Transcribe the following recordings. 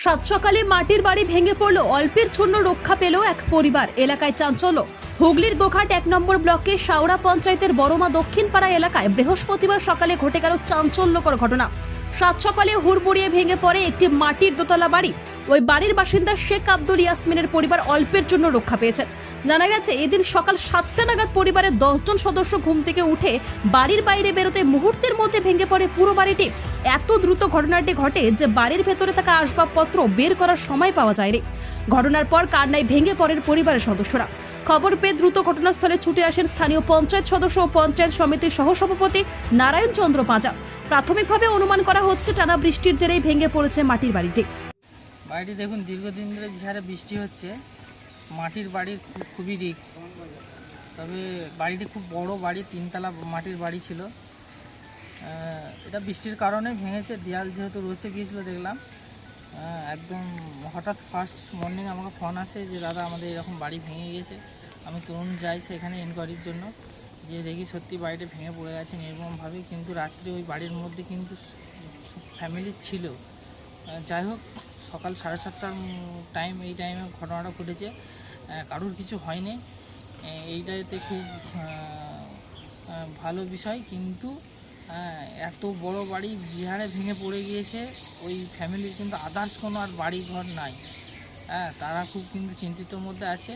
সাত সকালে মাটির বাড়ি ভেঙে পড়ল, অল্পের জন্য রক্ষা পেল এক পরিবার। এলাকায় চাঞ্চল্য। হুগলির গোঘাট 1 নম্বর ব্লকের শাওড়া পঞ্চায়েতের বড়মা দক্ষিণপাড়া এলাকায় বৃহস্পতিবার সকালে ঘটে গেল চাঞ্চল্যকর ঘটনা। সাত সকালে হুড়মুড়িয়ে ভেঙে পড়ে একটি মাটির দোতলা বাড়ি। ওই বাড়ির বাসিন্দা শেখ আব্দুল ইয়াসমিনের পরিবার অল্পের জন্য রক্ষা পেয়েছেন। জানা গেছে এদিন সকাল 7টা নাগাদ পরিবারের 10 জন সদস্য ঘুম থেকে উঠে বাড়ির বাইরে বেরোতে মুহূর্তের মধ্যে ভেঙে পড়ে পুরো বাড়িটি। এত দ্রুত ঘটনাটি ঘটে যে বাড়ির ভেতরে থাকা আসবাবপত্র বের করার সময় পাওয়া যায়নি। ঘটনার পর কান্নায় ভেঙে পড়েন পরিবারের সদস্যরা। খবর পেয়ে দ্রুত ঘটনাস্থলে ছুটে আসেন স্থানীয় পঞ্চায়েত সদস্য ও পঞ্চায়েত সমিতির সহসভাপতি নারায়ণ চন্দ্র পাঁজা। প্রাথমিকভাবে অনুমান করা হচ্ছে টানা বৃষ্টির জেরেই ভেঙে পড়েছে মাটির বাড়িটি। বাড়িটি দেখুন, দীর্ঘদিন ধরে যে হারে বৃষ্টি হচ্ছে, মাটির বাড়ি খুবই রিস্ক। তবে বাড়িটি খুব বড় বাড়ি, 3 তলা মাটির বাড়ি ছিল। এটা বৃষ্টির কারণে ভেঙেছে। দেয়াল যেহেতু রসে গিয়েছিল দেখলাম, একদম হঠাৎ ফার্স্ট মর্নিং আমাকে ফোন আসে যে দাদা আমাদের এরকম বাড়ি ভেঙে গিয়েছে। আমি তরুণ যাই সেখানে এনকোয়ারির জন্য, যে দেখি সত্যি বাড়িটা ভেঙে পড়ে গেছে নির্মমভাবে। কিন্তু রাত্রে ওই বাড়ির মধ্যে কিন্তু ফ্যামিলি ছিল। যাই হোক, সকাল 7:30টার টাইম, এই টাইমে ঘটনাটা ঘটেছে। কারোর কিছু হয়নি, এইটাতে খুব ভালো বিষয়। কিন্তু এত বড় বাড়ি যে হারে ভেঙে পড়ে গিয়েছে, ওই ফ্যামিলির কিন্তু আদার্স কোনো আর বাড়ি ঘর নাই। তারা খুব কিন্তু চিন্তিতর মধ্যে আছে।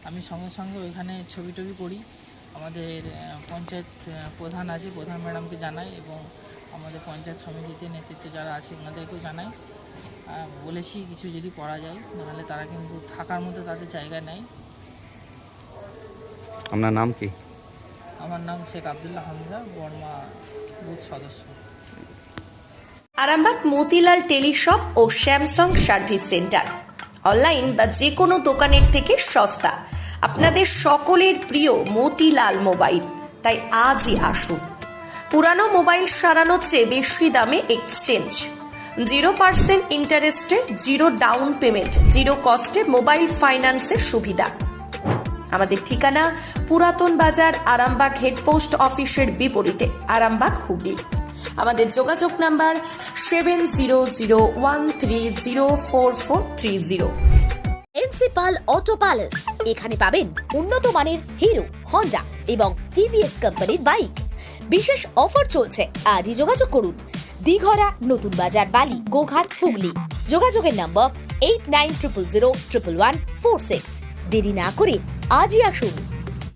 আমি সঙ্গে সঙ্গে ওইখানে ছবি টবি করি, আমাদের পঞ্চায়েত প্রধান আছে, প্রধান ম্যাডামকে জানাই, এবং আমাদের পঞ্চায়েত সমিতিতে নেতৃত্বে যারা আছে ওনাদেরকেও জানাই। বলেছি কিছু যদি করা যায়, নাহলে তারা কিন্তু থাকার মধ্যে তাদের জায়গা নেই। আপনার নাম কি? আমার নাম শেখ আব্দুল্লাহ হামজা, বর্মা বুথ সদস্য। আরামবাগ মতিলাল টেলিশপ ও স্যামসাং সার্ভিস সেন্টার, অনলাইন বা যে কোনো দোকানের থেকে সস্তা। আপনাদের সকলের প্রিয় মতিলাল মোবাইল, তাই আজই আসুন। পুরানো মোবাইল সারানোর চেয়ে বেশি দামে এক্সচেঞ্জ, 0% ইন্টারেস্টে, 0 ডাউন পেমেন্ট, 0 কস্টে মোবাইল ফাইন্যান্সের সুবিধা। আমাদের ঠিকানা পুরাতন বাজার, আরামবাগ হেডপোস্ট অফিসের বিপরীতে, আরামবাগ, হুগলি। আমাদের যোগাযোগ নাম্বার 7001304430। প্রিন্সিপাল অটো প্যালেস, এখানে পাবেন উন্নত মানের হিরো, হন্ডা এবং টিভিএস কোম্পানির বাইক। বিশেষ অফার চলছে, আজই যোগাযোগ করুন। দিঘরা, নতুন বাজার, বালি, গোঘাট, হুগলি। যোগাযোগের নম্বর 8900011146। দেরি না করে আজই আসুন।